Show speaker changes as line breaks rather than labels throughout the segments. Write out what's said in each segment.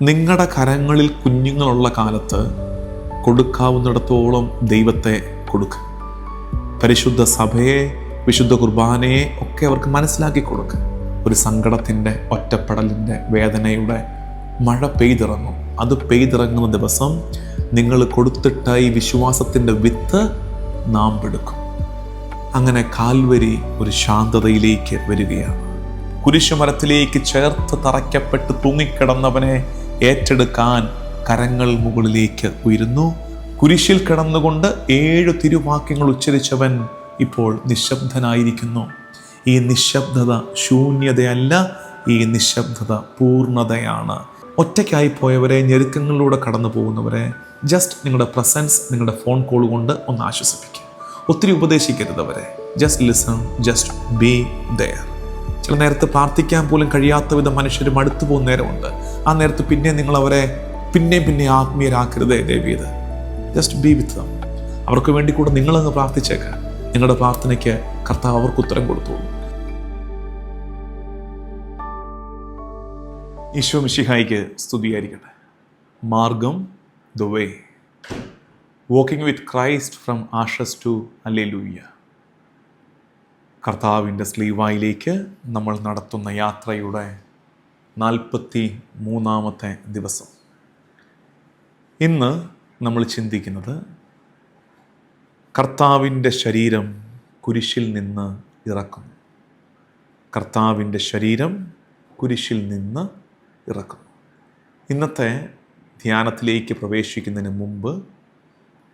നിങ്ങളുടെ കരങ്ങളിൽ കുഞ്ഞുങ്ങളുള്ള കാലത്ത് കൊടുക്കാവുന്നിടത്തോളം ദൈവത്തെ കൊടുക്കുക. പരിശുദ്ധ സഭയെ, വിശുദ്ധ കുർബാനയെ ഒക്കെ അവർക്ക് മനസ്സിലാക്കി കൊടുക്കുക. ഒരു സങ്കടത്തിൻ്റെ, ഒറ്റപ്പെടലിൻ്റെ, വേദനയുടെ മഴ പെയ്തിറങ്ങും. അത് പെയ്തിറങ്ങുന്ന ദിവസം നിങ്ങൾ കൊടുത്തിട്ട ഈ വിശ്വാസത്തിൻ്റെ വിത്ത് നാം എടുക്കും. അങ്ങനെ കാൽവരി ഒരു ശാന്തതയിലേക്ക് വരികയാണ്. കുരിശുമരത്തിലേക്ക് ചേർത്ത് തറയ്ക്കപ്പെട്ട് തൂങ്ങിക്കിടന്നവനെ ഏറ്റെടുക്കാൻ കരങ്ങൾ മുകളിലേക്ക് ഉയരുന്നു. കുരിശിൽ കിടന്നുകൊണ്ട് 7 തിരുവാക്യങ്ങൾ ഉച്ചരിച്ചവൻ ഇപ്പോൾ നിശബ്ദനായിരിക്കുന്നു. ഈ നിശബ്ദത ശൂന്യതയല്ല, ഈ നിശബ്ദത പൂർണ്ണതയാണ്. ഒറ്റയ്ക്കായി പോയവരെ, ഞെരുക്കങ്ങളിലൂടെ കടന്നു പോകുന്നവരെ ജസ്റ്റ് നിങ്ങളുടെ പ്രസൻസ്, നിങ്ങളുടെ ഫോൺ കോൾ കൊണ്ട് ഒന്ന് ആശ്വസിപ്പിക്കുക. ഒത്തിരി ഉപദേശിക്കരുത് അവരെ. Just listen, just be there. ചില നേരത്ത് പ്രാർത്ഥിക്കാൻ പോലും കഴിയാത്ത വിധം മനുഷ്യർ മടുത്തു പോകുന്ന നേരമുണ്ട്. ആ നേരത്ത് പിന്നെ നിങ്ങൾ അവരെ പിന്നെ ആത്മീയരാക്കരുതേ ദയവീത്. Just be with dum. അവർക്ക് വേണ്ടി കൂടെ നിങ്ങളങ്ങ് പ്രാർത്ഥിച്ചേക്കാം. നിങ്ങളുടെ പ്രാർത്ഥനയ്ക്ക് കർത്താവ് അവർക്ക് ഉത്തരം കൊടുത്തോളൂ. ഈശോ മിശിഹായിക്ക് സ്തുതിയായിരിക്കട്ടെ. മാർഗം, the way, walking with Christ from ashes to hallelujah. കർത്താവിൻ്റെ സ്ലീവായിലേക്ക് നമ്മൾ നടത്തുന്ന യാത്രയുടെ 43-ാമത്തെ ദിവസം. ഇന്ന് നമ്മൾ ചിന്തിക്കുന്നത് കർത്താവിൻ്റെ ശരീരം കുരിശിൽ നിന്ന് ഇറക്കുന്നു. കർത്താവിൻ്റെ ശരീരം കുരിശിൽ നിന്ന് ഇറക്കുന്നു. ഇന്നത്തെ ധ്യാനത്തിലേക്ക് പ്രവേശിക്കുന്നതിന് മുമ്പ്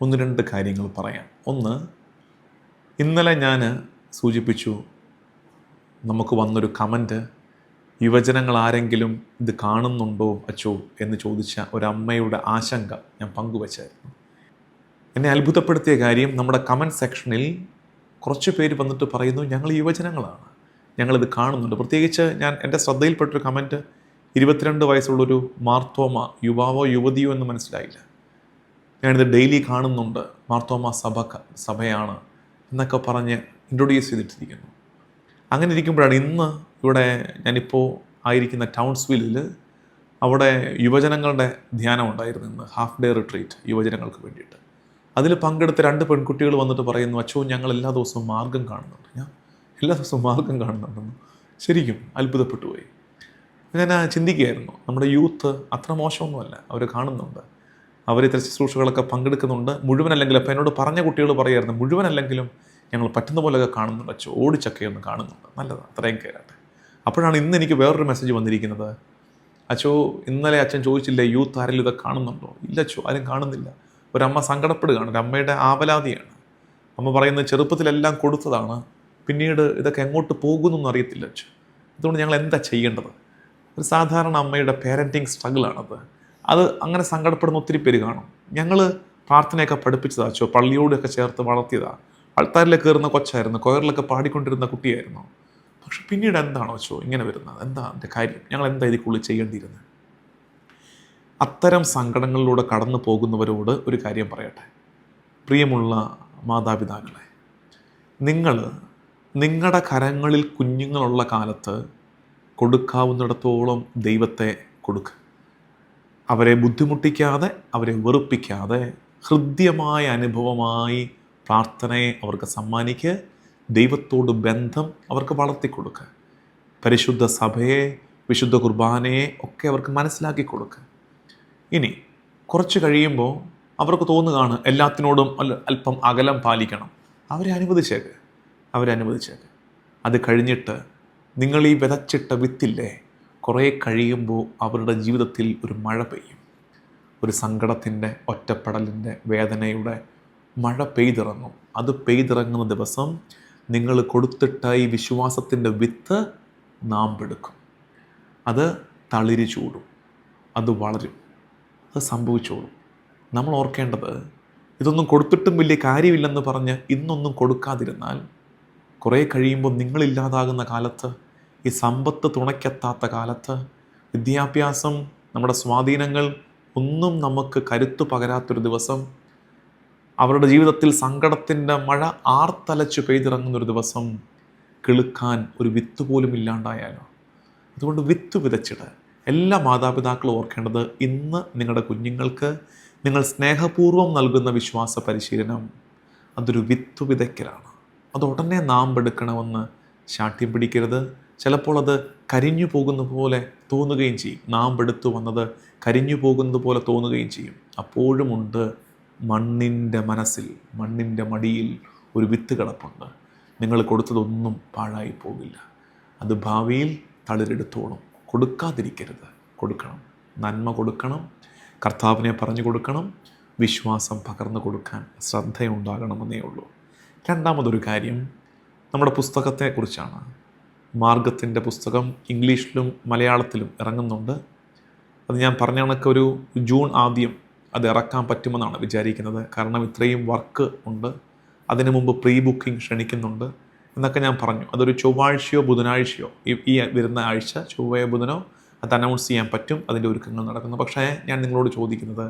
1-2 കാര്യങ്ങൾ പറയാം. ഒന്ന്, ഇന്നലെ ഞാൻ സൂചിപ്പിച്ചു, നമുക്ക് വന്നൊരു കമൻറ്റ്, യുവജനങ്ങൾ ആരെങ്കിലും ഇത് കാണുന്നുണ്ടോ അച്ചോ എന്ന് ചോദിച്ച ഒരമ്മയുടെ ആശങ്ക ഞാൻ പങ്കുവച്ചായിരുന്നു. എന്നെ അത്ഭുതപ്പെടുത്തിയ കാര്യം, നമ്മുടെ കമൻറ്റ് സെക്ഷനിൽ കുറച്ച് പേര് വന്നിട്ട് പറയുന്നു, ഞങ്ങൾ യുവജനങ്ങളാണ്, ഞങ്ങളിത് കാണുന്നുണ്ട്. പ്രത്യേകിച്ച് എൻ്റെ ശ്രദ്ധയിൽപ്പെട്ടൊരു കമൻറ്റ്, 22 വയസ്സുള്ളൊരു മാർത്തോമ, യുവാവോ യുവതിയോ എന്ന് മനസ്സിലായില്ല, ഞാനിത് ഡെയിലി കാണുന്നുണ്ട്, മാർത്തോമ സഭയാണ് എന്നൊക്കെ പറഞ്ഞ് ഇൻട്രൊഡ്യൂസ് ചെയ്തിട്ടിരിക്കുന്നു. അങ്ങനെ ഇരിക്കുമ്പോഴാണ് ഇന്ന് ഇവിടെ ഞാനിപ്പോൾ ആയിരിക്കുന്ന ടൗൺസ്വില്ലിൽ അവിടെ യുവജനങ്ങളുടെ ധ്യാനം ഉണ്ടായിരുന്നു. ഇന്ന് ഹാഫ് ഡേ റിട്രീറ്റ് യുവജനങ്ങൾക്ക് വേണ്ടിയിട്ട്. അതിൽ പങ്കെടുത്ത 2 പെൺകുട്ടികൾ വന്നിട്ട് പറയുന്നു, അച്ചോ ഞങ്ങൾ എല്ലാ ദിവസവും മാർഗം കാണുന്നുണ്ട്. ഞാൻ എല്ലാ ദിവസവും മാർഗം കാണുന്നുണ്ടെന്ന് ശരിക്കും അത്ഭുതപ്പെട്ടു പോയി. ഞാൻ ചിന്തിക്കുകയായിരുന്നു, നമ്മുടെ യൂത്ത് അത്ര മോശമൊന്നുമല്ല, അവർ കാണുന്നുണ്ട്, അവർ ഇത്തരം ശുശ്രൂഷകളൊക്കെ പങ്കെടുക്കുന്നുണ്ട്. മുഴുവനല്ലെങ്കിൽ, അപ്പോൾ എന്നോട് പറഞ്ഞ കുട്ടികൾ പറയായിരുന്നു, മുഴുവനല്ലെങ്കിലും ഞങ്ങൾ പറ്റുന്ന പോലെയൊക്കെ കാണുന്നുണ്ട് അച്ചോ, ഓടിച്ചൊക്കെ ഒന്ന് കാണുന്നുണ്ട്, നല്ലതാണ്, അത്രയും കയറട്ടെ. അപ്പോഴാണ് ഇന്ന് എനിക്ക് വേറൊരു മെസ്സേജ് വന്നിരിക്കുന്നത്, അച്ചോ ഇന്നലെ അച്ഛൻ ചോദിച്ചില്ലേ യൂത്ത് ആരെങ്കിലും ഇതൊക്കെ കാണുന്നുണ്ടോ? ഇല്ല അച്ചോ, ആരും കാണുന്നില്ല. ഒരമ്മ സങ്കടപ്പെടുകയാണ്, ഒരമ്മയുടെ ആവലാതിയാണ്. അമ്മ പറയുന്നത്, ചെറുപ്പത്തിലെല്ലാം കൊടുത്തതാണ്, പിന്നീട് ഇതൊക്കെ എങ്ങോട്ട് പോകുന്നൊന്നും അറിയത്തില്ല അച്ചോ, അതുകൊണ്ട് ഞങ്ങൾ എന്താ ചെയ്യേണ്ടത്? ഒരു സാധാരണ അമ്മയുടെ പേരൻറ്റിങ് സ്ട്രഗിളാണത്. അത് അങ്ങനെ സങ്കടപ്പെടുന്ന ഒത്തിരി പേര് കാണും. ഞങ്ങൾ പ്രാർത്ഥനയൊക്കെ പഠിപ്പിച്ചതാ അച്ചോ, പള്ളിയോടൊക്കെ ചേർത്ത് വളർത്തിയതാണ്, ആൾത്താരിലേക്ക് കയറുന്ന കൊച്ചായിരുന്നു, കൊയറിലൊക്കെ പാടിക്കൊണ്ടിരുന്ന കുട്ടിയായിരുന്നു. പക്ഷെ പിന്നീട് എന്താണോ അച്ചോ ഇങ്ങനെ വരുന്നത്? എന്താ എൻ്റെ കാര്യം? ഞങ്ങൾ എന്താ ഇതിക്കുള്ളിൽ ചെയ്യേണ്ടിയിരുന്നത്? അത്തരം സങ്കടങ്ങളിലൂടെ കടന്നു പോകുന്നവരോട് ഒരു കാര്യം പറയട്ടെ. പ്രിയമുള്ള മാതാപിതാക്കളെ, നിങ്ങൾ നിങ്ങളുടെ കരങ്ങളിൽ കുഞ്ഞുങ്ങളുള്ള കാലത്ത് കൊടുക്കാവുന്നിടത്തോളം ദൈവത്തെ കൊടുക്കുക. അവരെ ബുദ്ധിമുട്ടിക്കാതെ, അവരെ വെറുപ്പിക്കാതെ, ഹൃദ്യമായ അനുഭവമായി പ്രാർത്ഥനയെ അവർക്ക് സമ്മാനിക്കുക. ദൈവത്തോട് ബന്ധം അവർക്ക് വളർത്തിക്കൊടുക്കുക. പരിശുദ്ധ സഭയെ, വിശുദ്ധ കുർബാനയെ ഒക്കെ അവർക്ക് മനസ്സിലാക്കി കൊടുക്കുക. ഇനി കുറച്ച് കഴിയുമ്പോൾ അവർക്ക് തോന്നുകയാണ് എല്ലാത്തിനോടും അല്പം അകലം പാലിക്കണം. അവരെ അനുവദിച്ചേക്ക്. അത് കഴിഞ്ഞിട്ട് നിങ്ങൾ ഈ വിതച്ചിട്ട വിത്തില്ലേ, കുറേ കഴിയുമ്പോൾ അവരുടെ ജീവിതത്തിൽ ഒരു മഴ പെയ്യും. ഒരു സങ്കടത്തിൻ്റെ, ഒറ്റപ്പെടലിൻ്റെ, വേദനയുടെ മഴ പെയ്തിറങ്ങും. അത് പെയ്തിറങ്ങുന്ന ദിവസം നിങ്ങൾ കൊടുത്തിട്ട ഈ വിശ്വാസത്തിൻ്റെ വിത്ത് നാം എടുക്കും. അത് തളിര് ചൂടും, അത് വളരും, അത് സംഭവിച്ചോളും. നമ്മൾ ഓർക്കേണ്ടത്, ഇതൊന്നും കൊടുത്തിട്ടും വലിയ കാര്യമില്ലെന്ന് പറഞ്ഞ് ഇന്നൊന്നും കൊടുക്കാതിരുന്നാൽ കുറേ കഴിയുമ്പോൾ നിങ്ങളില്ലാതാകുന്ന കാലത്ത്, ഈ സമ്പത്ത് തുണയ്ക്കെത്താത്ത കാലത്ത്, വിദ്യാഭ്യാസം, നമ്മുടെ സ്വാധീനങ്ങൾ ഒന്നും നമുക്ക് കരുത്തു പകരാത്തൊരു ദിവസം, അവരുടെ ജീവിതത്തിൽ സങ്കടത്തിൻ്റെ മഴ ആർത്തലച്ചു പെയ്തിറങ്ങുന്നൊരു ദിവസം, കിളുക്കാൻ ഒരു വിത്ത് പോലും ഇല്ലാണ്ടായാലോ. അതുകൊണ്ട് വിത്ത് വിതച്ചിട്ട് എല്ലാ മാതാപിതാക്കളും ഓർക്കേണ്ടത്, ഇന്ന് നിങ്ങളുടെ കുഞ്ഞുങ്ങൾക്ക് നിങ്ങൾ സ്നേഹപൂർവ്വം നൽകുന്ന വിശ്വാസ പരിശീലനം അതൊരു വിത്ത് വിതയ്ക്കലാണ്. അത് ഉടനെ നാമ്പെടുക്കണമെന്ന് ശാഠ്യം പിടിക്കരുത്. ചിലപ്പോൾ അത് കരിഞ്ഞു പോകുന്ന പോലെ തോന്നുകയും ചെയ്യും. നാമ്പെടുത്തു വന്നത് കരിഞ്ഞു പോകുന്നത് പോലെ തോന്നുകയും ചെയ്യും. അപ്പോഴുമുണ്ട് മണ്ണിൻ്റെ മനസ്സിൽ, മണ്ണിൻ്റെ മടിയിൽ ഒരു വിത്ത് കിടപ്പുണ്ട്. നിങ്ങൾ കൊടുത്തതൊന്നും പാഴായി പോകില്ല. അത് ഭാവിയിൽ തളിരെടുത്തോളും. കൊടുക്കാതിരിക്കരുത്, കൊടുക്കണം. നന്മ കൊടുക്കണം, കർത്താവിനെ പറഞ്ഞു കൊടുക്കണം, വിശ്വാസം പകർന്നു കൊടുക്കാൻ ശ്രദ്ധയുണ്ടാകണമെന്നേ ഉള്ളൂ. രണ്ടാമതൊരു കാര്യം നമ്മുടെ പുസ്തകത്തെക്കുറിച്ചാണ്. മാർഗത്തിൻ്റെ പുസ്തകം ഇംഗ്ലീഷിലും മലയാളത്തിലും ഇറങ്ങുന്നുണ്ട്. അത് ഞാൻ പറഞ്ഞ കണക്കൊരു ജൂൺ ആദ്യം അത് ഇറക്കാൻ പറ്റുമെന്നാണ് വിചാരിക്കുന്നത്. കാരണം ഇത്രയും വർക്ക് ഉണ്ട്. അതിനു മുമ്പ് പ്രീ ബുക്കിംഗ് ക്ഷണിക്കുന്നുണ്ട് എന്നൊക്കെ ഞാൻ പറഞ്ഞു. അതൊരു ചൊവ്വാഴ്ചയോ ബുധനാഴ്ചയോ ഈ വരുന്ന ആഴ്ച ചൊവ്വയോ ബുധനോ അത് അനൗൺസ് ചെയ്യാൻ പറ്റും. അതിൻ്റെ ഒരുക്കങ്ങൾ നടക്കുന്നു. പക്ഷേ ഞാൻ നിങ്ങളോട് ചോദിക്കുന്നത്,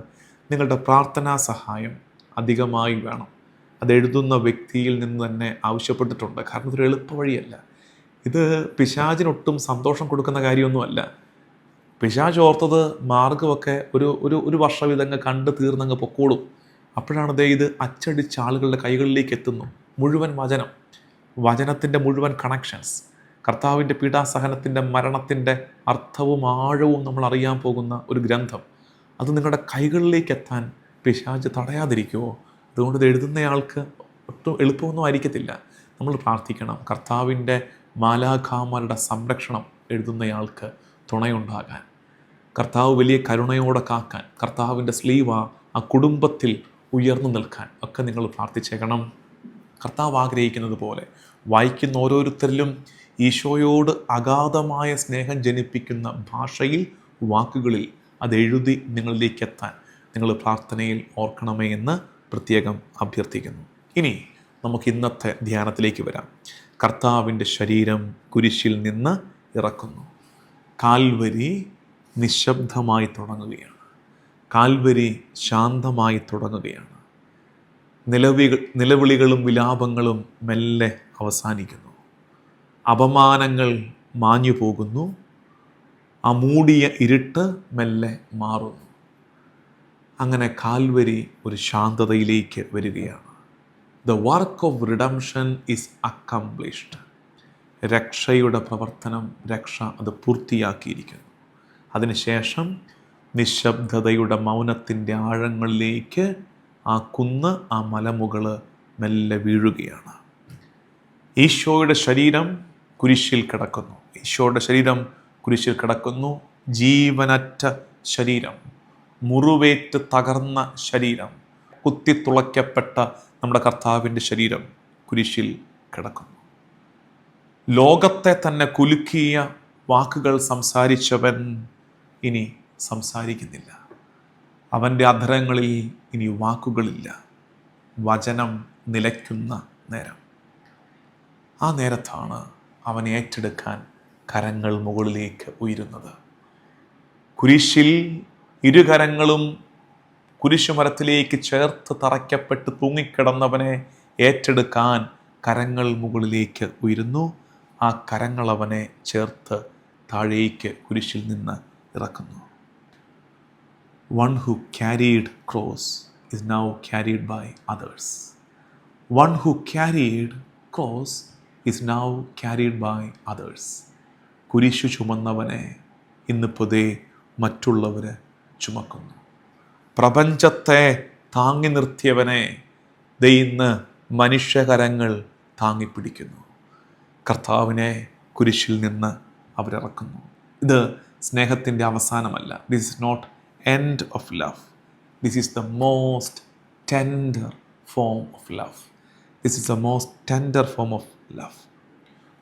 നിങ്ങളുടെ പ്രാർത്ഥനാ സഹായം അധികമായി വേണം. അത് എഴുതുന്ന വ്യക്തിയിൽ നിന്ന് തന്നെ ആവശ്യപ്പെട്ടിട്ടുണ്ട്. കാരണം ഇതൊരു എളുപ്പ വഴിയല്ല. ഇത് പിശാചിനൊട്ടും സന്തോഷം കൊടുക്കുന്ന കാര്യമൊന്നുമല്ല. പിശാച് ഓർത്തത് മാർഗമൊക്കെ ഒരു വർഷവിധങ്ങ് കണ്ട് തീർന്നങ്ങ് പൊക്കോളും. അപ്പോഴാണ് ഇത് അച്ചടിച്ച ആളുകളുടെ കൈകളിലേക്ക് എത്തുന്നു. മുഴുവൻ വചനത്തിൻ്റെ മുഴുവൻ കണക്ഷൻസ്, കർത്താവിൻ്റെ പീഡാസഹനത്തിൻ്റെ മരണത്തിൻ്റെ അർത്ഥവും ആഴവും നമ്മൾ അറിയാൻ പോകുന്ന ഒരു ഗ്രന്ഥം, അത് നിങ്ങളുടെ കൈകളിലേക്ക് എത്താൻ പിശാച് തടയാതിരിക്കുമോ? അതുകൊണ്ട് ഇത് എഴുതുന്നയാൾക്ക് ഒട്ടും എളുപ്പമൊന്നും ആയിരിക്കത്തില്ല. നമ്മൾ പ്രാർത്ഥിക്കണം, കർത്താവിൻ്റെ മാലാഖാമാരുടെ സംരക്ഷണം എഴുതുന്നയാൾക്ക് തുണയുണ്ടാകാൻ, കർത്താവ് വലിയ കരുണയോടെ കാക്കാൻ, കർത്താവിൻ്റെ സ്ലീവ ആ കുടുംബത്തിൽ ഉയർന്നു നിൽക്കാൻ ഒക്കെ നിങ്ങൾ പ്രാർത്ഥിച്ചേക്കണം. കർത്താവ് ആഗ്രഹിക്കുന്നത് പോലെ വായിക്കുന്ന ഓരോരുത്തരിലും ഈശോയോട് അഗാധമായ സ്നേഹം ജനിപ്പിക്കുന്ന ഭാഷയിൽ, വാക്കുകളിൽ അത് എഴുതി നിങ്ങളിലേക്ക് എത്താൻ നിങ്ങൾ പ്രാർത്ഥനയിൽ ഓർക്കണമേ എന്ന് പ്രത്യേകം അഭ്യർത്ഥിക്കുന്നു. ഇനി നമുക്ക് ഇന്നത്തെ ധ്യാനത്തിലേക്ക് വരാം. കർത്താവിൻ്റെ ശരീരം കുരിശിൽ നിന്ന് ഇറക്കുന്നു. കാൽവരി നിശബ്ദമായി തുടങ്ങുകയാണ്. കാൽവരി ശാന്തമായി തുടങ്ങുകയാണ്. നിലവിളികളും വിലാപങ്ങളും മെല്ലെ അവസാനിക്കുന്നു. അപമാനങ്ങൾ മാഞ്ഞു പോകുന്നു. ആ മൂടിയ ഇരുട്ട് മെല്ലെ മാറുന്നു. അങ്ങനെ കാൽവരി ഒരു ശാന്തതയിലേക്ക് വരികയാണ്. The work of redemption is accomplished. രക്ഷയുടെ പ്രവർത്തനം, രക്ഷ അത് പൂർത്തിയാക്കിയിരിക്കുന്നു. അതിനുശേഷം നിശബ്ദതയുടെ മൗനത്തിൻ്റെ ആഴങ്ങളിലേക്ക് ആ കുന്ന്, ആ മലമുകൾ മെല്ലെ വീഴുകയാണ്. ഈശോയുടെ ശരീരം കുരിശിൽ കിടക്കുന്നു. ഈശോയുടെ ശരീരം കുരിശിൽ കിടക്കുന്നു. ജീവനറ്റ ശരീരം, മുറിവേറ്റ് തകർന്ന ശരീരം, കുത്തിത്തുളയ്ക്കപ്പെട്ട നമ്മുടെ കർത്താവിൻ്റെ ശരീരം കുരിശിൽ കിടക്കുന്നു. ലോകത്തെ തന്നെ കുലുക്കിയ വാക്കുകൾ സംസാരിച്ചവൻ ഇനി സംസാരിക്കുന്നില്ല. അവൻ്റെ അധരങ്ങളിൽ ഇനി വാക്കുകളില്ല. വചനം നിലയ്ക്കുന്ന നേരം. ആ നേരത്താണ് അവൻ ഏറ്റെടുക്കാൻ കരങ്ങൾ മുകളിലേക്ക് ഉയരുന്നത്. കുരിശിൽ ഇരുകരങ്ങളും കുരിശുമരത്തിലേക്ക് ചേർത്ത് തറയ്ക്കപ്പെട്ട് തൂങ്ങിക്കിടന്നവനെ ഏറ്റെടുക്കാൻ കരങ്ങൾ മുകളിലേക്ക് ഉയരുന്നു. ആ കരങ്ങൾ അവനെ ചേർത്ത് താഴേക്ക് കുരിശിൽ നിന്ന് ഇറക്കുന്നു. One who carried cross is now carried by others. One who carried cross is now carried by others. കുരിശു ചുമന്നവനെ ഇന്ന് പൊതുവെ മറ്റുള്ളവർ ചുമക്കുന്നു. പ്രപഞ്ചത്തെ താങ്ങി നിർത്തിയവനെ ഇന്ന് മനുഷ്യകരങ്ങൾ താങ്ങിപ്പിടിക്കുന്നു. കർത്താവിനെ കുരിശിൽ നിന്ന് അവരിറക്കുന്നു. ഇത് സ്നേഹത്തിൻ്റെ അവസാനമല്ല. This is not end of love. This is the most tender form of love. This is the most tender form of love.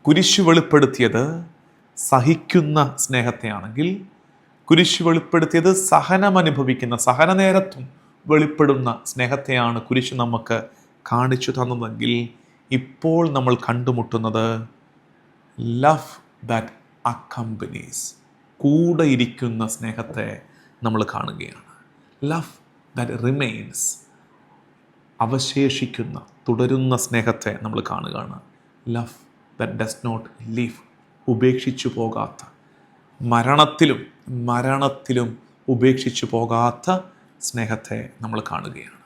കുരിശ് വെളിപ്പെടുത്തിയത് സഹിക്കുന്ന സ്നേഹത്തെയാണെങ്കിൽ, കുരിശ് വെളിപ്പെടുത്തിയത് സഹനം അനുഭവിക്കുന്ന, സഹന നേരത്തും വെളിപ്പെടുന്ന സ്നേഹത്തെയാണ് കുരിശ് നമുക്ക് കാണിച്ചു തന്നതെങ്കിൽ, ഇപ്പോൾ നമ്മൾ കണ്ടുമുട്ടുന്നത് ലവ് ദാറ്റ് അക്കംപനീസ്, കൂടെ ഇരിക്കുന്ന സ്നേഹത്തെ നമ്മൾ കാണുകയാണ്. ലവ് ദാറ്റ് റിമെയിൻസ്, അവശേഷിക്കുന്ന, തുടരുന്ന സ്നേഹത്തെ നമ്മൾ കാണുകയാണ്. Love that does not leave, ഉപേക്ഷിച്ചു പോകാത്ത, മരണത്തിലും ഉപേക്ഷിച്ചു പോകാത്ത സ്നേഹത്തെ നമ്മൾ കാണുകയാണ്.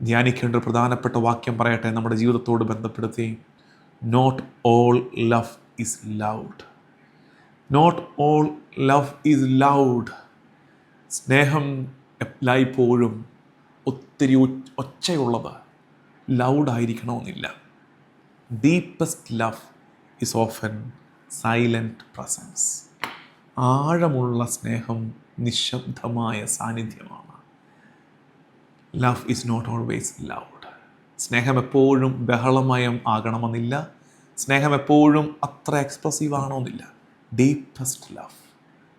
ധ്യാനിക്കേണ്ട ഒരു പ്രധാനപ്പെട്ട വാക്യം പറയട്ടെ നമ്മുടെ ജീവിതത്തോട് ബന്ധപ്പെടുത്തി. Not all love is loud. Not all love is loud. സ്നേഹം എല്ലായ്പ്പോഴും ഒത്തിരി ഒച്ചയുള്ളത് ലൗഡായിരിക്കണമെന്നില്ല. Deepest love is often silent presence. ആഴമുള്ള സ്നേഹം നിശബ്ദമായ സാന്നിധ്യമാണ്. Love is not always loud. സ്നേഹം എപ്പോഴും ബഹളമയം ആകണമെന്നില്ല. സ്നേഹം എപ്പോഴും അത്ര എക്സ്പ്രസീവ് ആകണമെന്നില്ല. Deepest love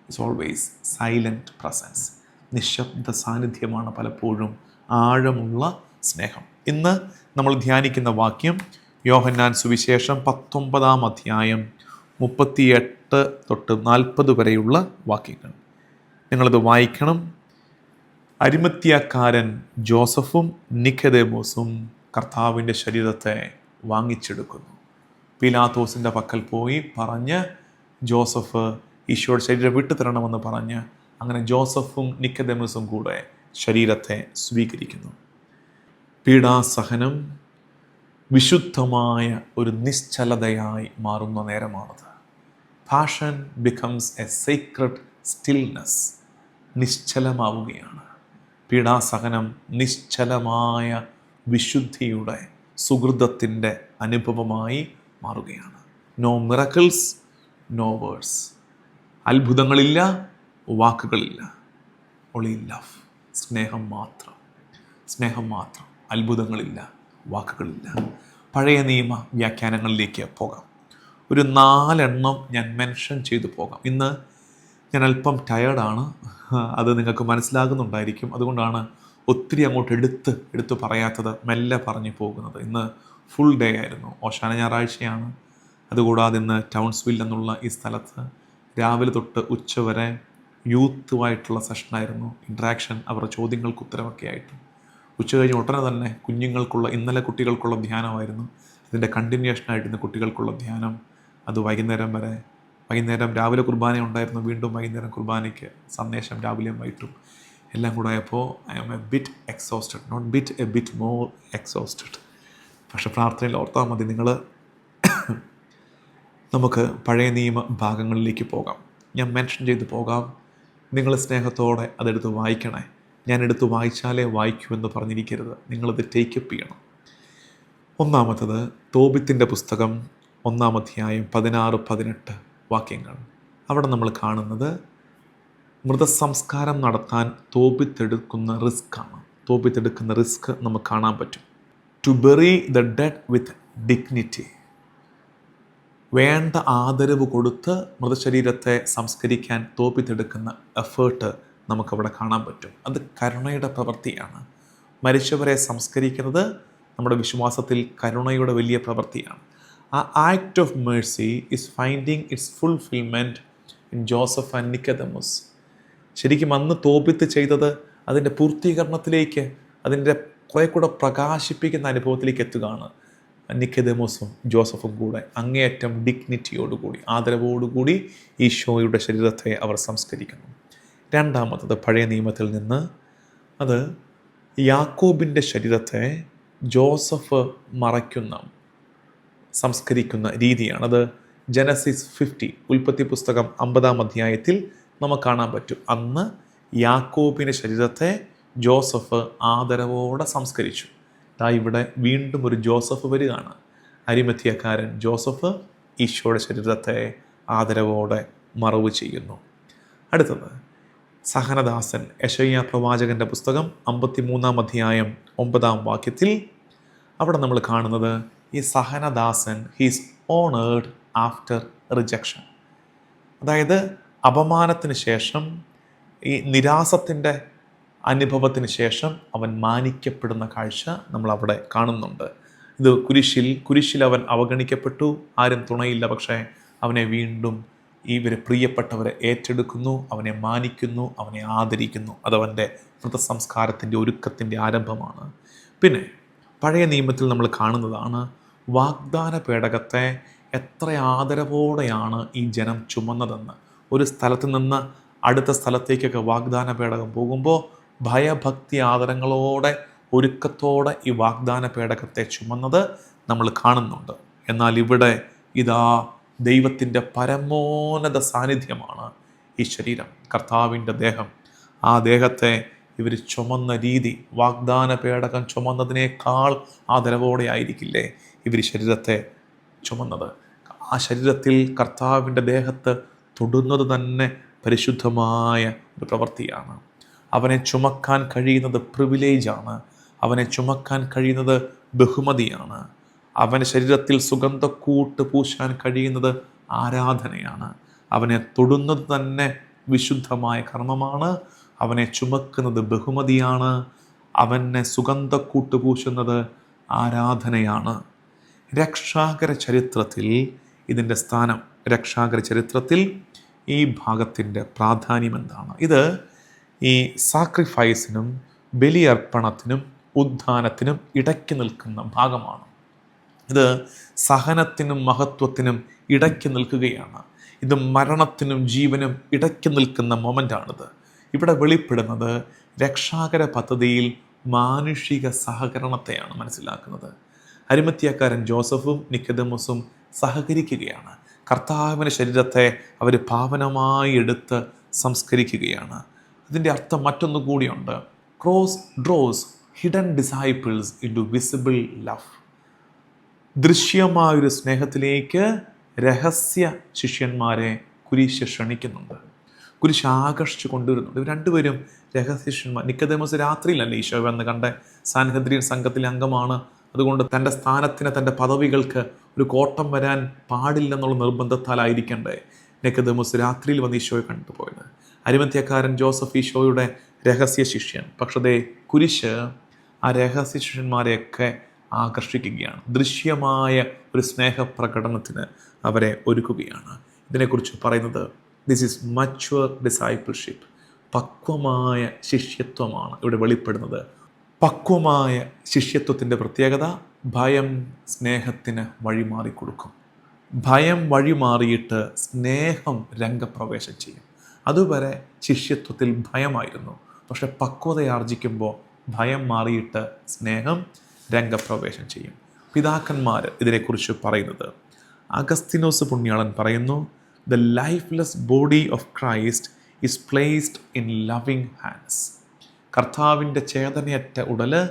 is always silent presence. നിശബ്ദ സാന്നിധ്യമാണ് പലപ്പോഴും ആഴമുള്ള സ്നേഹം. ഇന്ന് നമ്മൾ ധ്യാനിക്കുന്ന വാക്യം യോഹന്നാൻ സുവിശേഷം 19 അധ്യായം 38 തൊട്ട് 40 വരെയുള്ള വാക്യങ്ങൾ. നിങ്ങളിത് വായിക്കണം. അരിമത്യാക്കാരൻ ജോസഫും നിക്കോദേമോസും കർത്താവിൻ്റെ ശരീരത്തെ വാങ്ങിച്ചെടുക്കുന്നു. പീലാത്തോസിൻ്റെ പക്കൽ പോയി പറഞ്ഞ് ജോസഫ് ഈശോയുടെ ശരീരം വിട്ടുതരണമെന്ന് പറഞ്ഞ് അങ്ങനെ ജോസഫും നിക്കോദേമോസും കൂടെ ശരീരത്തെ സ്വീകരിക്കുന്നു. പീഡാസഹനം വിശുദ്ധമായ ഒരു നിശ്ചലതയായി മാറുന്ന നേരമാണത്. Passion becomes a secret stillness. നിശ്ചലമാവുകയാണ്. പീഡാസഹനം നിശ്ചലമായ വിശുദ്ധിയുടെ സുഹൃതത്തിൻ്റെ അനുഭവമായി മാറുകയാണ്. No miracles, no words. അത്ഭുതങ്ങളില്ല, വാക്കുകളില്ല. Holy love. സ്നേഹം മാത്രം. സ്നേഹം മാത്രം. അത്ഭുതങ്ങളില്ല, വാക്കുകളില്ല. പഴയ നിയമ വ്യാഖ്യാനങ്ങളിലേക്ക് പോകാം. ഒരു 4 ഞാൻ മെൻഷൻ ചെയ്തു പോകാം. ഇന്ന് ഞാൻ അല്പം ടയേർഡാണ്. അത് നിങ്ങൾക്ക് മനസ്സിലാകുന്നുണ്ടായിരിക്കും. അതുകൊണ്ടാണ് ഒത്തിരി അങ്ങോട്ട് എടുത്ത് പറയാത്തത്, മെല്ലെ പറഞ്ഞു പോകുന്നത്. ഇന്ന് ഫുൾ ഡേ ആയിരുന്നു. ഓശാന ഞായറാഴ്ചയാണ്. അതുകൂടാതെ ഇന്ന് ടൗൺസ്വിൽ എന്നുള്ള ഈ സ്ഥലത്ത് രാവിലെ തൊട്ട് ഉച്ച വരെ യൂത്തുമായിട്ടുള്ള സെഷനായിരുന്നു. ഇൻട്രാക്ഷൻ, അവരുടെ ചോദ്യങ്ങൾക്ക് ഉത്തരമൊക്കെ ആയിട്ട്. ഉച്ച കഴിഞ്ഞ് ഉടനെ തന്നെ ഇന്നലെ കുട്ടികൾക്കുള്ള ധ്യാനമായിരുന്നു. ഇതിൻ്റെ കണ്ടിന്യൂഷനായിട്ട് ഇന്ന് കുട്ടികൾക്കുള്ള ധ്യാനം. അത് വൈകുന്നേരം രാവിലെ കുർബാന ഉണ്ടായിരുന്നു. വീണ്ടും വൈകുന്നേരം കുർബാനയ്ക്ക് സന്ദേശം രാവിലെയും വൈകിട്ടും എല്ലാം കൂടെ ആയപ്പോൾ I am a bit exhausted. Not bit, a bit more exhausted. പക്ഷെ പ്രാർത്ഥനയിൽ ഓർത്താൽ മതി. നമുക്ക് പഴയ നിയമ ഭാഗങ്ങളിലേക്ക് പോകാം. ഞാൻ മെൻഷൻ ചെയ്ത് പോകാം. നിങ്ങൾ സ്നേഹത്തോടെ അതെടുത്ത് വായിക്കണേ. ഞാൻ എടുത്ത് വായിച്ചാലേ വായിക്കൂ എന്ന് പറഞ്ഞിരിക്കരുത്. നിങ്ങളത് ടേക്കപ്പ് ചെയ്യണം. ഒന്നാമത്തത് തോബിത്തിൻ്റെ പുസ്തകം 1 അധ്യായം 16-18 വാക്യങ്ങൾ. അവിടെ നമ്മൾ കാണുന്നത് മൃതസംസ്കാരം നടത്താൻ തോബിത്തെടുക്കുന്ന റിസ്ക് നമുക്ക് കാണാൻ പറ്റും. To bury the dead with dignity. വേണ്ട ആദരവ് കൊടുത്ത് മൃതശരീരത്തെ സംസ്കരിക്കാൻ തോബിത്തെടുക്കുന്ന എഫേർട്ട് നമുക്കവിടെ കാണാൻ പറ്റും. അത് കരുണയുടെ പ്രവൃത്തിയാണ്. മരിച്ചവരെ സംസ്കരിക്കുന്നത് നമ്മുടെ വിശ്വാസത്തിൽ കരുണയുടെ വലിയ പ്രവൃത്തിയാണ്. ആ act of Mercy is finding it's fulfilment in Joseph and Nicodemus. ശരിക്കും അന്ന് തോബിത്ത് ചെയ്തത് അതിൻ്റെ പൂർത്തീകരണത്തിലേക്ക്, അതിൻ്റെ കുറേ കൂടെ പ്രകാശിപ്പിക്കുന്ന അനുഭവത്തിലേക്ക് എത്തുകയാണ്. നിക്കോദേമോസും ജോസഫും കൂടെ അങ്ങേയറ്റം ഡിഗ്നിറ്റിയോടുകൂടി, ആദരവോടുകൂടി ഈശോയുടെ ശരീരത്തെ അവർ സംസ്കരിക്കുന്നു. രണ്ടാമത്തത് പഴയ നിയമത്തിൽ നിന്ന്, അത് യാക്കോബിൻ്റെ ശരീരത്തെ ജോസഫ് സംസ്കരിക്കുന്ന രീതിയാണ്. അത് ജനസിസ് 50, ഉൽപ്പത്തി പുസ്തകം 50 അധ്യായത്തിൽ നമുക്ക് കാണാൻ പറ്റും. അന്ന് യാക്കോബിൻ്റെ ശരീരത്തെ ജോസഫ് ആദരവോടെ സംസ്കരിച്ചു. ഇവിടെ വീണ്ടും ഒരു ജോസഫ് വരികയാണ്. അരിമത്യാക്കാരൻ ജോസഫ് ഈശോയുടെ ശരീരത്തെ ആദരവോടെ മറവ് ചെയ്യുന്നു. അടുത്തത് സഹനദാസൻ. യെശയ്യാ പ്രവാചകൻ്റെ പുസ്തകം 53 അധ്യായം 9 വാക്യത്തിൽ അവിടെ നമ്മൾ കാണുന്നത് ഈ സഹനദാസൻ ഹീസ് ഓണേർഡ് ആഫ്റ്റർ റിജക്ഷൻ. അതായത് അപമാനത്തിന് ശേഷം, ഈ നിരാസത്തിൻ്റെ അനുഭവത്തിന് ശേഷം അവൻ മാനിക്കപ്പെടുന്ന കാഴ്ച നമ്മളവിടെ കാണുന്നുണ്ട്. ഇത് കുരിശിൽ അവൻ അവഗണിക്കപ്പെട്ടു, ആരും തുണയില്ല. പക്ഷേ അവനെ വീണ്ടും ഇവരെ പ്രിയപ്പെട്ടവരെ ഏറ്റെടുക്കുന്നു, അവനെ മാനിക്കുന്നു, അവനെ ആദരിക്കുന്നു. അതവൻ്റെ മൃതസംസ്കാരത്തിൻ്റെ ഒരുക്കത്തിൻ്റെ ആരംഭമാണ്. പിന്നെ പഴയ നിയമത്തിൽ നമ്മൾ കാണുന്നതാണ് വാഗ്ദാന പേടകത്തെ എത്ര ആദരവോടെയാണ് ഈ ജനം ചുമന്നതെന്ന്. ഒരു സ്ഥലത്ത് നിന്ന് അടുത്ത സ്ഥലത്തേക്കൊക്കെ വാഗ്ദാന പേടകം പോകുമ്പോൾ ഭയഭക്തി ആദരങ്ങളോടെ ഒരുക്കത്തോടെ ഈ വാഗ്ദാന പേടകത്തെ ചുമന്നത് നമ്മൾ കാണുന്നുണ്ട്. എന്നാൽ ഇവിടെ ഇതാ ദൈവത്തിൻ്റെ പരമോന്നത സാന്നിധ്യമാണ് ഈ ശരീരം, കർത്താവിൻ്റെ ദേഹം. ആ ദേഹത്തെ ഇവർ ചുമന്ന രീതി വാഗ്ദാന പേടകം ചുമന്നതിനേക്കാൾ ആദരവോടെ ആയിരിക്കില്ലേ ഇവർ ശരീരത്തെ ചുമന്നത്? ആ ശരീരത്തിൽ കർത്താവിൻ്റെ ദേഹത്ത് തൊടുന്നത് തന്നെ പരിശുദ്ധമായ ഒരു പ്രവൃത്തിയാണ്. അവനെ ചുമക്കാൻ കഴിയുന്നത് പ്രിവിലേജാണ്. അവനെ ചുമക്കാൻ കഴിയുന്നത് ബഹുമതിയാണ്. അവൻ്റെ ശരീരത്തിൽ സുഗന്ധക്കൂട്ട് പൂശാൻ കഴിയുന്നത് ആരാധനയാണ്. അവനെ തൊടുന്നത് തന്നെ വിശുദ്ധമായ കർമ്മമാണ്. അവനെ ചുമക്കുന്നത് ബഹുമതിയാണ്. അവനെ സുഗന്ധക്കൂട്ട് പൂശുന്നത് ആരാധനയാണ്. രക്ഷാകര ചരിത്രത്തിൽ ഇതിൻ്റെ സ്ഥാനം, രക്ഷാകര ചരിത്രത്തിൽ ഈ ഭാഗത്തിൻ്റെ പ്രാധാന്യം എന്താണ്? ഇത് ഈ സാക്രിഫൈസിനും ബലിയർപ്പണത്തിനും ഉദ്ധാനത്തിനും ഇടയ്ക്ക് നിൽക്കുന്ന ഭാഗമാണ്. ഇത് സഹനത്തിനും മഹത്വത്തിനും ഇടയ്ക്ക് നിൽക്കുകയാണ്. ഇത് മരണത്തിനും ജീവനും ഇടയ്ക്ക് നിൽക്കുന്ന മൊമെൻ്റാണിത്. ഇവിടെ വെളിപ്പെടുന്നത് രക്ഷാകര പദ്ധതിയിൽ മാനുഷിക സഹകരണത്തെയാണ് മനസ്സിലാക്കുന്നത്. അരിമത്യാക്കാരൻ ജോസഫും നിക്കോദെമോസും സഹകരിക്കുകയാണ്. കർത്താവിൻ്റെ ശരീരത്തെ അവർ പാവനമായി എടുത്ത് സംസ്കരിക്കുകയാണ്. ഇതിൻ്റെ അർത്ഥം മറ്റൊന്നു കൂടിയുണ്ട്. Cross draws hidden disciples into visible love. ദൃശ്യമായൊരു സ്നേഹത്തിലേക്ക് രഹസ്യ ശിഷ്യന്മാരെ കുരിശ് ക്ഷണിക്കുന്നുണ്ട്, കുരിശ് ആകർഷിച്ചു കൊണ്ടുവരുന്നുണ്ട്. ഇവർ രണ്ടുപേരും രഹസ്യ ശിഷ്യന്മാർ. നിക്കോദെമോസ് രാത്രിയിലല്ലേ ഈശോ എന്ന് കണ്ട സാൻഹദ്രീൻ സംഘത്തിലെ അംഗമാണ്. അതുകൊണ്ട് തൻ്റെ സ്ഥാനത്തിന്, തൻ്റെ പദവികൾക്ക് ഒരു കോട്ടം വരാൻ പാടില്ലെന്നുള്ള നിർബന്ധത്താലായിരിക്കണ്ടേ നിക്കോദെമോസ് രാത്രിയിൽ വന്ന് ഈശോയെ കണ്ടുപോയത്. അരിമത്യാക്കാരൻ ജോസഫ് ഈശോയുടെ രഹസ്യ ശിഷ്യൻ. പക്ഷേ കുരിശ് ആ രഹസ്യ ശിഷ്യന്മാരെയൊക്കെ ആകർഷിക്കുകയാണ്. ദൃശ്യമായ ഒരു സ്നേഹപ്രകടനത്തിന് അവരെ ഒരുക്കുകയാണ്. ഇതിനെക്കുറിച്ച് പറയുന്നത് ദിസ് ഈസ് മച്വർ ഡിസൈപ്പിൾഷിപ്പ്. പക്വമായ ശിഷ്യത്വമാണ് ഇവിടെ വെളിപ്പെടുന്നത്. പക്വമായ ശിഷ്യത്വത്തിൻ്റെ പ്രത്യേകത ഭയം സ്നേഹത്തിന് വഴിമാറിക്കൊടുക്കും. ഭയം വഴിമാറിയിട്ട് സ്നേഹം രംഗപ്രവേശം ചെയ്യും. അതുവരെ ശിഷ്യത്വത്തിൽ ഭയമായിരുന്നു. പക്ഷെ പക്വതയാർജിക്കുമ്പോൾ ഭയം മാറിയിട്ട് സ്നേഹം രംഗപ്രവേശം ചെയ്യും. പിതാക്കന്മാർ ഇതിനെക്കുറിച്ച് പറയുന്നത്, അഗസ്തീനോസ് പുണ്യാളൻ പറയുന്നു, the lifeless body of Christ is placed in loving hands. കർത്താവിൻ്റെ ചേതനയറ്റ ഉടല്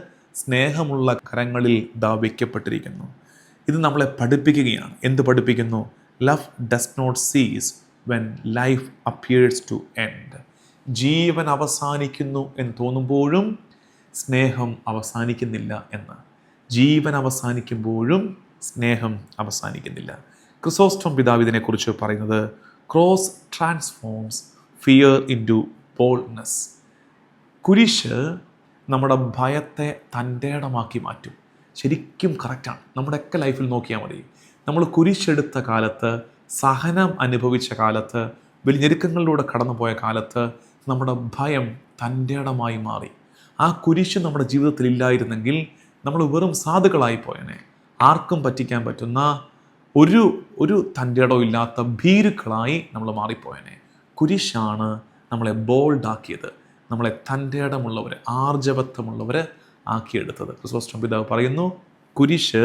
സ്നേഹമുള്ള കരങ്ങളിൽ വയ്ക്കപ്പെട്ടിരിക്കുന്നു. ഇത് നമ്മളെ പഠിപ്പിക്കുകയാണ്. എന്ത് പഠിപ്പിക്കുന്നു? Love does not cease when life appears to end. ജീവൻ അവസാനിക്കുന്നു എന്ന് തോന്നുമ്പോഴും സ്നേഹം അവസാനിക്കുന്നില്ല എന്ന്. ജീവൻ അവസാനിക്കുമ്പോഴും സ്നേഹം അവസാനിക്കുന്നില്ല. ക്രിസോസ്റ്റം പിതാവ് ഇതിനെക്കുറിച്ച് പറയുന്നത്, cross transforms fear into boldness. കുരിശ് നമ്മുടെ ഭയത്തെ തൻ്റെ ഇടമാക്കി മാറ്റും. ശരിക്കും കറക്റ്റാണ്. നമ്മുടെയൊക്കെ ലൈഫിൽ നോക്കിയാൽ മതി. നമ്മൾ കുരിശെടുത്ത കാലത്ത്, സഹനം അനുഭവിച്ച കാലത്ത്, വലിയ ഞെരുക്കങ്ങളിലൂടെ കടന്നുപോയ കാലത്ത് നമ്മുടെ ഭയം തൻ്റെ ഇടമായി മാറി. ആ കുരിശ് നമ്മുടെ ജീവിതത്തിൽ ഇല്ലായിരുന്നെങ്കിൽ നമ്മൾ വെറും സാധുക്കളായി പോയനെ. ആർക്കും പറ്റിക്കാൻ പറ്റുന്ന ഒരു തൻ്റെ ഇടവും ഇല്ലാത്ത ഭീരുക്കളായി നമ്മൾ മാറിപ്പോയനെ. കുരിശാണ് നമ്മളെ ബോൾഡാക്കിയത്, നമ്മളെ തൻ്റെ ഇടമുള്ളവർ, ആർജവത്വമുള്ളവർ ആക്കിയെടുത്തത്. ക്രിസോസ്റ്റം പിതാവ് പറയുന്നു, കുരിശ്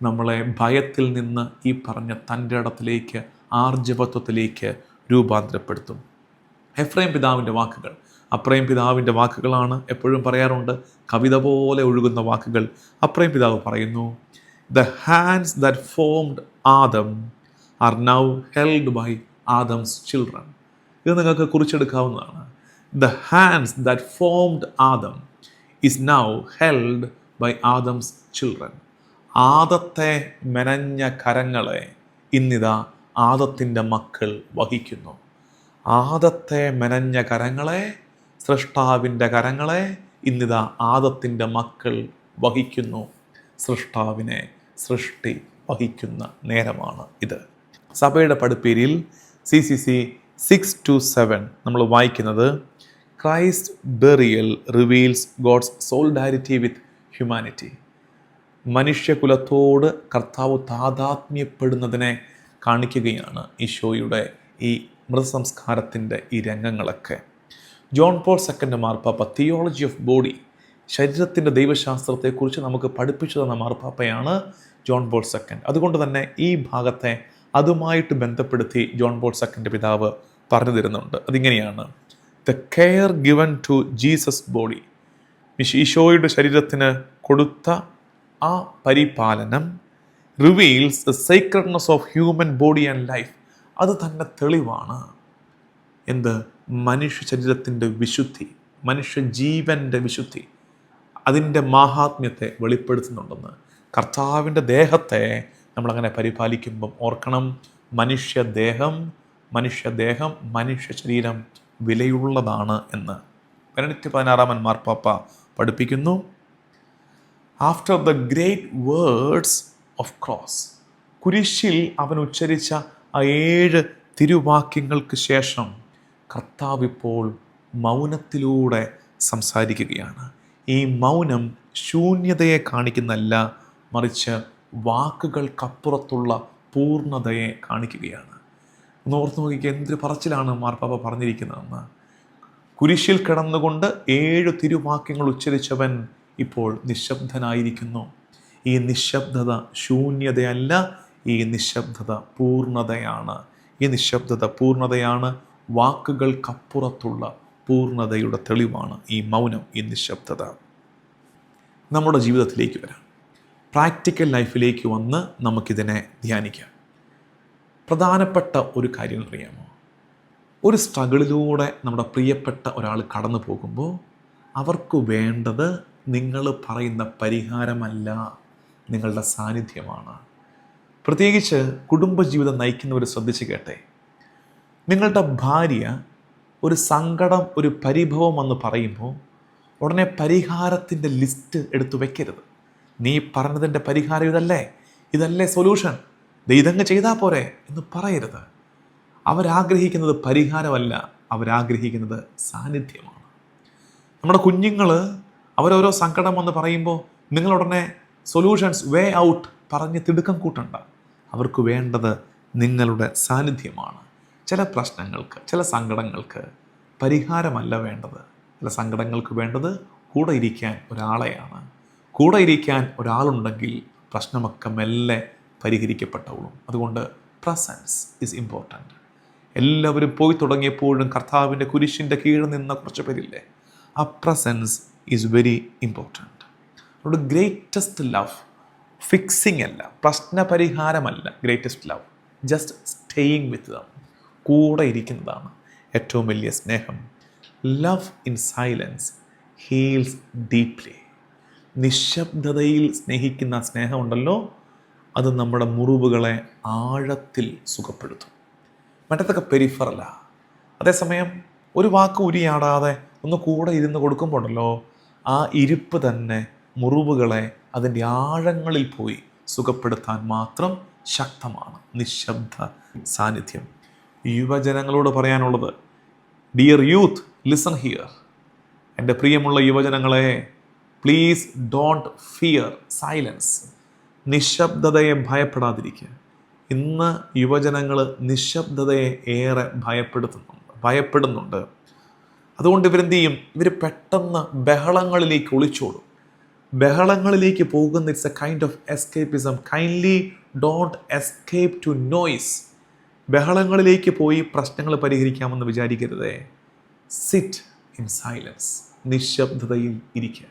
നമ്മളെ ഭയത്തിൽ നിന്ന് ഈ പറഞ്ഞ തൻ്റെ ഇടത്തിലേക്ക്, ആർജവത്വത്തിലേക്ക് രൂപാന്തരപ്പെടുത്തും. എഫ്രൈം പിതാവിൻ്റെ വാക്കുകൾ അപ്രൈം പിതാവിൻ്റെ വാക്കുകളാണ്. എപ്പോഴും പറയാറുണ്ട്, കവിത പോലെ ഒഴുകുന്ന വാക്കുകൾ. അപ്രൈം പിതാവ് പറയുന്നു, the hands that formed Adam are now held by Adam's children. ഇത് നിങ്ങൾക്ക് കുറിച്ചെടുക്കാവുന്നതാണ്. The hands that formed Adam is now held by Adam's children. ആദത്തെ മെനഞ്ഞ കരങ്ങളെ ഇന്നിതാ ആദത്തിൻ്റെ മക്കൾ വഹിക്കുന്നു. ആദത്തെ മെനഞ്ഞ കരങ്ങളെ, സൃഷ്ടാവിൻ്റെ കരങ്ങളെ ഇന്നിതാ ആദത്തിൻ്റെ മക്കൾ വഹിക്കുന്നു. സൃഷ്ടാവിനെ സൃഷ്ടി വഹിക്കുന്ന നേരമാണ് ഇത്. സഭയുടെ പഠിപ്പീരിൽ CCC 627 നമ്മൾ വായിക്കുന്നത്, Christ burial reveals God's solidarity with humanity. മനുഷ്യകുലത്തോട് കർത്താവ് താതാത്മ്യപ്പെടുന്നതിനെ കാണിക്കുകയാണ് ഈശോയുടെ ഈ മൃതസംസ്കാരത്തിൻ്റെ ഈ രംഗങ്ങളൊക്കെ ജോൺ പോൾ സെക്കൻഡ് മാർപ്പാപ്പ തിയോളജി ഓഫ് ബോഡി, ശരീരത്തിൻ്റെ ദൈവശാസ്ത്രത്തെക്കുറിച്ച് നമുക്ക് പഠിപ്പിച്ചു തന്ന മാർപ്പാപ്പയാണ് ജോൺ പോൾ സെക്കൻഡ്. അതുകൊണ്ട് തന്നെ ഈ ഭാഗത്തെ അതുമായിട്ട് ബന്ധപ്പെടുത്തി ജോൺ പോൾ സെക്കൻഡ് പിതാവ് പറഞ്ഞു തരുന്നുണ്ട്. അതിങ്ങനെയാണ്: the care given to Jesus body, ഈശോയുടെ ശരീരത്തിന് കൊടുത്ത ആ പരിപാലനം reveals the secretness of human body and life. അത് തന്നെ തെളിവാണ് എന്ത്? മനുഷ്യ ശരീരത്തിൻ്റെ വിശുദ്ധി, മനുഷ്യ ജീവൻ്റെ വിശുദ്ധി, അതിൻ്റെ മാഹാത്മ്യത്തെ വെളിപ്പെടുത്തുന്നുണ്ടെന്ന്. കർത്താവിൻ്റെ ദേഹത്തെ നമ്മളങ്ങനെ പരിപാലിക്കുമ്പം ഓർക്കണം, മനുഷ്യദേഹം മനുഷ്യ ശരീരം വിലയുള്ളതാണ് എന്ന് ബെനഡിക്ട് 16 മാർപ്പാപ്പ പഠിപ്പിക്കുന്നു. After the great words of cross, കുരിശിൽ അവൻ ഉച്ചരിച്ച ആ 7 തിരുവാക്യങ്ങൾക്ക് ശേഷം കർത്താവ് ഇപ്പോൾ മൗനത്തിലൂടെ സംസാരിക്കുകയാണ്. ഈ മൗനം ശൂന്യതയെ കാണിക്കുന്നല്ല, മറിച്ച് വാക്കുകൾക്കപ്പുറത്തുള്ള പൂർണ്ണതയെ കാണിക്കുകയാണ്. ഓർത്ത് നോക്കിക്കുക, എന്തൊരു പറച്ചിലാണ് മാർപ്പാപ്പ പറഞ്ഞിരിക്കുന്നതെന്ന്. കുരിശിൽ കിടന്നുകൊണ്ട് 7 തിരുവാക്യങ്ങൾ ഉച്ചരിച്ചവൻ ഇപ്പോൾ നിശബ്ദനായിരിക്കുന്നു. ഈ നിശബ്ദത ശൂന്യതയല്ല, ഈ നിശബ്ദത പൂർണ്ണതയാണ്. ഈ നിശബ്ദത പൂർണ്ണതയാണ്, വാക്കുകൾക്കപ്പുറത്തുള്ള പൂർണ്ണതയുടെ തെളിവാണ് ഈ മൗനം, ഈ നിശബ്ദത. നമ്മുടെ ജീവിതത്തിലേക്ക് വരാം, പ്രാക്ടിക്കൽ ലൈഫിലേക്ക് വന്ന് നമുക്കിതിനെ ധ്യാനിക്കാം. പ്രധാനപ്പെട്ട ഒരു കാര്യം അറിയാമോ? ഒരു സ്ട്രഗിളിലൂടെ നമ്മുടെ പ്രിയപ്പെട്ട ഒരാൾ കടന്നു പോകുമ്പോൾ അവർക്ക് വേണ്ടത് നിങ്ങൾ പറയുന്ന പരിഹാരമല്ല, നിങ്ങളുടെ സാന്നിധ്യമാണ്. പ്രത്യേകിച്ച് കുടുംബജീവിതം നയിക്കുന്നവർ ശ്രദ്ധിച്ച് കേട്ടെ. നിങ്ങളുടെ ഭാര്യ ഒരു സങ്കടം, ഒരു പരിഭവം എന്ന് പറയുമ്പോൾ ഉടനെ പരിഹാരത്തിൻ്റെ ലിസ്റ്റ് എടുത്തു വെക്കരുത്. നീ പറഞ്ഞതിൻ്റെ പരിഹാരം ഇതല്ലേ സൊല്യൂഷൻ, ഇതങ്ങ് ചെയ്താൽ പോരെ എന്ന് പറയരുത്. അവരാഗ്രഹിക്കുന്നത് പരിഹാരമല്ല, അവരാഗ്രഹിക്കുന്നത് സാന്നിധ്യമാണ്. നമ്മുടെ കുഞ്ഞുങ്ങൾ അവരോരോ സങ്കടം എന്ന് പറയുമ്പോൾ നിങ്ങളുടനെ സൊല്യൂഷൻസ്, വേ ഔട്ട് പറഞ്ഞ് തിടുക്കം കൂട്ടണ്ട. അവർക്ക് വേണ്ടത് നിങ്ങളുടെ സാന്നിധ്യമാണ്. ചില പ്രശ്നങ്ങൾക്ക്, ചില സങ്കടങ്ങൾക്ക് പരിഹാരമല്ല വേണ്ടത്. ചില സങ്കടങ്ങൾക്ക് വേണ്ടത് കൂടെ ഇരിക്കാൻ ഒരാളെയാണ്. കൂടെ ഇരിക്കാൻ ഒരാളുണ്ടെങ്കിൽ പ്രശ്നമൊക്കെ മെല്ലെ പരിഹരിക്കപ്പെട്ടോളും. അതുകൊണ്ട് പ്രസൻസ് ഈസ് ഇമ്പോർട്ടൻറ്റ്. എല്ലാവരും പോയി തുടങ്ങിയപ്പോഴും കർത്താവിൻ്റെ കുരിശിൻ്റെ കീഴിൽ നിന്ന കുറച്ച് പേരില്ലേ, ആ പ്രസൻസ് ഈസ് വെരി ഇമ്പോർട്ടൻറ്റ്. അതുകൊണ്ട് ഗ്രേറ്റസ്റ്റ് ലവ് ഫിക്സിങ് അല്ല, പ്രശ്നപരിഹാരമല്ല greatest love, just staying with them, കൂടെ ഇരിക്കുന്നതാണ് ഏറ്റവും വലിയ സ്നേഹം. Love in silence heals deeply. നിശബ്ദതയിൽ സ്നേഹിക്കുന്ന സ്നേഹമുണ്ടല്ലോ, അത് നമ്മുടെ മുറിവുകളെ ആഴത്തിൽ സുഖപ്പെടുത്തും. മറ്റത്തൊക്കെ പെരിഫറല്ല. അതേസമയം ഒരു വാക്ക് ഉരിയാടാതെ ഒന്ന് കൂടെ ഇരുന്ന് കൊടുക്കുമ്പോഴല്ലോ, ആ ഇരിപ്പ് തന്നെ മുറിവുകളെ അതിൻ്റെ ആഴങ്ങളിൽ പോയി സുഖപ്പെടുത്താൻ മാത്രം ശക്തമാണ് നിശബ്ദ സാന്നിധ്യം. യുവജനങ്ങളോട് പറയാനുള്ളത്, ഡിയർ യൂത്ത്, ലിസൺ ഹിയർ. എൻ്റെ പ്രിയമുള്ള യുവജനങ്ങളെ, പ്ലീസ് ഡോണ്ട് ഫിയർ സൈലൻസ്. നിശബ്ദതയെ ഭയപ്പെടാതിരിക്കുക. ഇന്ന് യുവജനങ്ങൾ നിശബ്ദതയെ ഏറെ ഭയപ്പെടുന്നുണ്ട്. അതുകൊണ്ട് ഇവരെന്ത് ചെയ്യും? ഇവർ പെട്ടെന്ന് ബഹളങ്ങളിലേക്ക് ഒളിച്ചോടും. ബഹളങ്ങളിലേക്ക് പോകുന്ന it's a kind of escapism. Kindly don't escape to noise. ബഹളങ്ങളിലേക്ക് പോയി പ്രശ്നങ്ങൾ പരിഹരിക്കാമെന്ന് വിചാരിക്കരുതേ. Sit in silence. നിശബ്ദതയിൽ ഇരിക്കുക.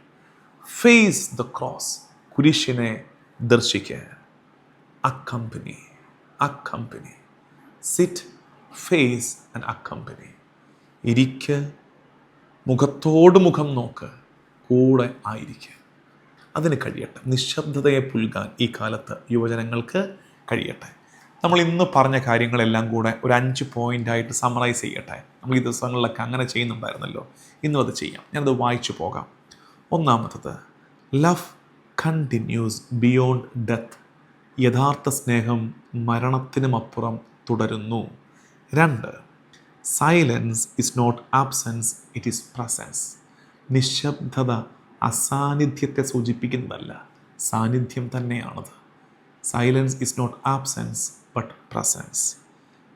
Face the cross. കുരിശിനെ ദർശിക്കുക. Accompany. Sit, face and accompany. ഇരിക്കുക, മുഖത്തോട് മുഖം നോക്ക്, കൂടെ ആയിരിക്കുക. അതിന് കഴിയട്ടെ. നിശബ്ദതയെ പുൽകാൻ ഈ കാലത്ത് യുവജനങ്ങൾക്ക് കഴിയട്ടെ. നമ്മൾ ഇന്ന് പറഞ്ഞ കാര്യങ്ങളെല്ലാം കൂടെ ഒരു 5 പോയിൻ്റായിട്ട് സമ്മറൈസ് ചെയ്യട്ടെ. നമ്മൾ ഈ ദിവസങ്ങളിലൊക്കെ അങ്ങനെ ചെയ്യുന്നുണ്ടായിരുന്നല്ലോ, ഇന്നും അത് ചെയ്യാം. ഞാനത് വായിച്ചു പോകാം. ഒന്നാമത്തത്, ലവ് കണ്ടിന്യൂസ് ബിയോണ്ട് ഡെത്ത്. യഥാർത്ഥ സ്നേഹം മരണത്തിനുമപ്പുറം തുടരുന്നു. 2, silence is not absence, it is presence. നിശബ്ദത അസാന്നിധ്യത്തെ സൂചിപ്പിക്കുന്നതല്ല, സാന്നിധ്യം തന്നെയാണത്. Silence is not absence but presence.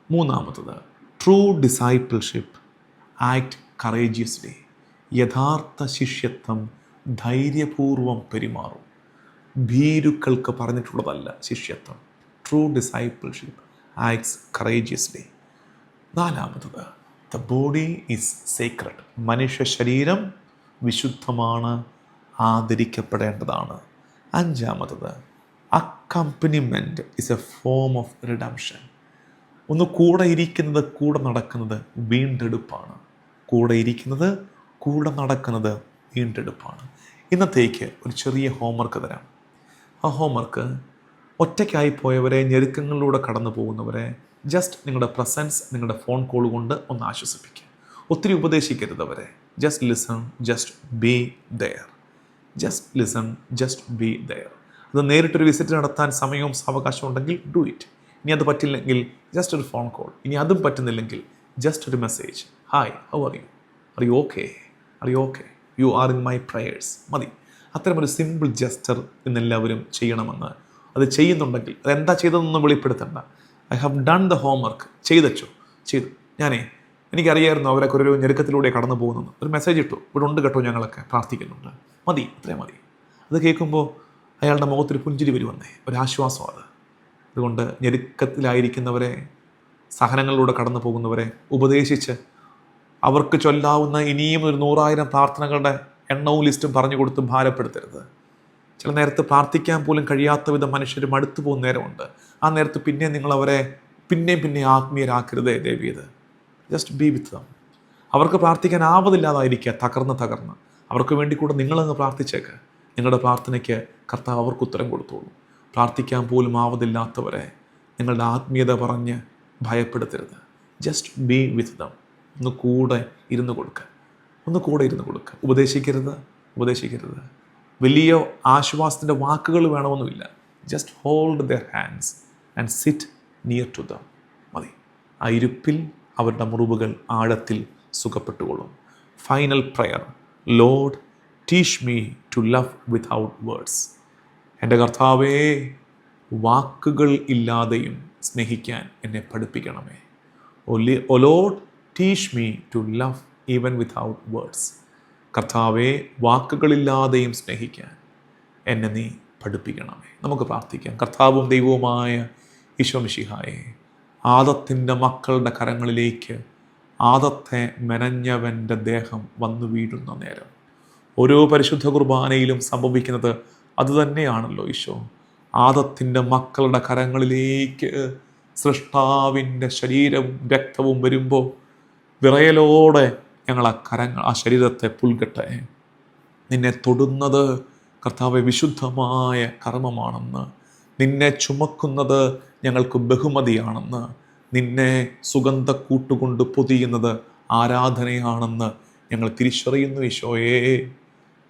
3, true discipleship act courageously. യഥാർത്ഥ ശിഷ്യത്വം ധൈര്യപൂർവം പെരുമാറും. ഭീരുക്കൾക്ക് പറഞ്ഞിട്ടുള്ളതല്ല ശിഷ്യത്വം. True discipleship acts courageously. നാലാമത്തത്, ദ ബോഡി ഈസ് സേക്രഡ്. മനുഷ്യ ശരീരം വിശുദ്ധമാണ്, ആദരിക്കപ്പെടേണ്ടതാണ്. അഞ്ചാമത്തത്, accompaniment is a form of redemption. ഒന്ന് കൂടെ ഇരിക്കുന്നത്, കൂടെ നടക്കുന്നത് വീണ്ടെടുപ്പാണ്. കൂടെ ഇരിക്കുന്നത്, കൂടെ നടക്കുന്നത് വീണ്ടെടുപ്പാണ്. ഇന്നത്തേക്ക് ഒരു ചെറിയ ഹോംവർക്ക് തരാം. ആ ഹോംവർക്ക്, ഒറ്റയ്ക്കായി പോയവരെ, ഞെരുക്കങ്ങളിലൂടെ കടന്നു പോകുന്നവരെ ജസ്റ്റ് നിങ്ങളുടെ പ്രസൻസ്, നിങ്ങളുടെ ഫോൺ കോൾ കൊണ്ട് ഒന്ന് ആശ്വസിപ്പിക്കുക. ഒത്തിരി ഉപദേശിക്കരുത് അവരെ. Just listen, just be there. Just listen, just be there. അത് നേരിട്ടൊരു വിസിറ്റ് നടത്താൻ സമയവും സാവകാശവും ഉണ്ടെങ്കിൽ ഡു ഇറ്റ്. ഇനി അത് പറ്റില്ലെങ്കിൽ ജസ്റ്റ് ഒരു ഫോൺ കോൾ. ഇനി അതും പറ്റുന്നില്ലെങ്കിൽ ജസ്റ്റ് ഒരു message, hi, how are you, are you okay, are you okay, you are in my prayers. മതി. അത്തരമൊരു സിമ്പിൾ ജസ്റ്റർ ഇന്നെല്ലാവരും ചെയ്യണമെന്ന്. അത് ചെയ്യുന്നുണ്ടെങ്കിൽ അതെന്താ ചെയ്തതെന്ന് വെളിപ്പെടുത്തണ്ട. I have done the homework. ചെയ്തു. എനിക്കറിയായിരുന്നു അവരൊക്കെ ഒരു ഞെരുക്കത്തിലൂടെ കടന്നു പോകുന്നത്. ഒരു മെസ്സേജ് ഇട്ടു, ഇവിടെ ഉണ്ട് കേട്ടോ, ഞങ്ങളൊക്കെ പ്രാർത്ഥിക്കുന്നുണ്ട്. മതി, അത്രയും മതി. അത് കേൾക്കുമ്പോൾ അയാളുടെ മുഖത്തൊരു പുഞ്ചിരി വരുവന്നേ, ഒരാശ്വാസം അത്. അതുകൊണ്ട് ഞെരുക്കത്തിലായിരിക്കുന്നവരെ, സഹനങ്ങളിലൂടെ കടന്നു പോകുന്നവരെ ഉപദേശിച്ച് അവർക്ക് ചൊല്ലാവുന്ന ഇനിയും ഒരു 100,000 പ്രാർത്ഥനകളുടെ എണ്ണവും ലിസ്റ്റും പറഞ്ഞു കൊടുത്ത് ഭാരപ്പെടുത്തരുത്. ചില നേരത്ത് പ്രാർത്ഥിക്കാൻ പോലും കഴിയാത്ത വിധം മനുഷ്യർ മടുത്തു പോകുന്ന നേരമുണ്ട്. ആ നേരത്ത് പിന്നെ നിങ്ങൾ അവരെ പിന്നെ ആത്മീയരാക്കരുതേ ദയവീത്. Just be with dum. അവർക്ക് പ്രാർത്ഥിക്കാൻ ആവതില്ലാതായിരിക്കുക, തകർന്ന് അവർക്ക് വേണ്ടി കൂടെ നിങ്ങളങ്ങ് പ്രാർത്ഥിച്ചേക്ക്. നിങ്ങളുടെ പ്രാർത്ഥനയ്ക്ക് കർത്താവ് അവർക്ക് ഉത്തരം കൊടുത്തോളൂ. പ്രാർത്ഥിക്കാൻ പോലും ആവതില്ലാത്തവരെ നിങ്ങളുടെ ആത്മീയത പറഞ്ഞ് ഭയപ്പെടുത്തരുത്. Just be with them. ഒന്ന് കൂടെ ഇരുന്ന് കൊടുക്കുക. ഉപദേശിക്കരുത്. വലിയ ആശ്വാസത്തിൻ്റെ വാക്കുകൾ വേണമെന്നുമില്ല. Just hold their hands and sit near to them. മതി. ആ ഇരുപ്പിൽ അവരുടെ മുറിവുകൾ ആഴത്തിൽ സുഖപ്പെട്ടുകൊള്ളും. Final prayer, Lord teach me to love without words. എൻ്റെ കർത്താവേ, വാക്കുകൾ ഇല്ലാതെയും സ്നേഹിക്കാൻ എന്നെ പഠിപ്പിക്കണമേ. O Lord teach me to love even without words. കർത്താവെ, വാക്കുകളില്ലാതെയും സ്നേഹിക്കാൻ എന്നെ നീ പഠിപ്പിക്കണമേ. നമുക്ക് പ്രാർത്ഥിക്കാം. കർത്താവും ദൈവവുമായ ഈശോ മിശിഹായേ, ആദത്തിൻ്റെ മക്കളുടെ കരങ്ങളിലേക്ക് ആദത്തെ മെനഞ്ഞവൻ്റെ ദേഹം വന്നു വീഴുന്ന നേരം ഓരോ പരിശുദ്ധ കുർബാനയിലും സംഭവിക്കുന്നത് അതുതന്നെയാണല്ലോ ഈശോ. ആദത്തിൻ്റെ മക്കളുടെ കരങ്ങളിലേക്ക് സൃഷ്ടാവിൻ്റെ ശരീരവും രക്തവും വരുമ്പോൾ വിറയലോടെ ഞങ്ങൾ ആ ശരീരത്തെ പുൽകട്ടെ. നിന്നെ തൊടുന്നത് കർത്താവെ വിശുദ്ധമായ കർമ്മമാണെന്ന്, നിന്നെ ചുമക്കുന്നത് ഞങ്ങൾക്ക് ബഹുമതിയാണെന്ന്, നിന്നെ സുഗന്ധക്കൂട്ടുകൊണ്ട് പൊതിയുന്നത് ആരാധനയാണെന്ന് ഞങ്ങൾ തിരിച്ചറിയുന്നു ഈശോയേ.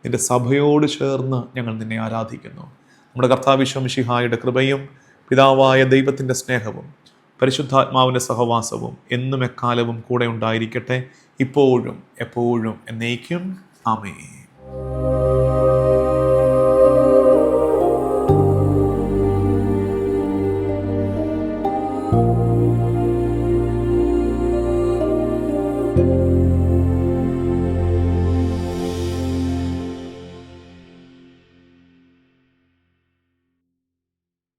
നിൻ്റെ സഭയോട് ചേർന്ന് ഞങ്ങൾ നിന്നെ ആരാധിക്കുന്നു. നമ്മുടെ കർത്താവ് ഈശോ മിശിഹായുടെ കൃപയും പിതാവായ ദൈവത്തിൻ്റെ സ്നേഹവും പരിശുദ്ധാത്മാവിൻ്റെ സഹവാസവും എന്നും എക്കാലവും കൂടെ ഉണ്ടായിരിക്കട്ടെ, ഇപ്പോഴും എപ്പോഴും എന്നേക്കും. ആമേൻ.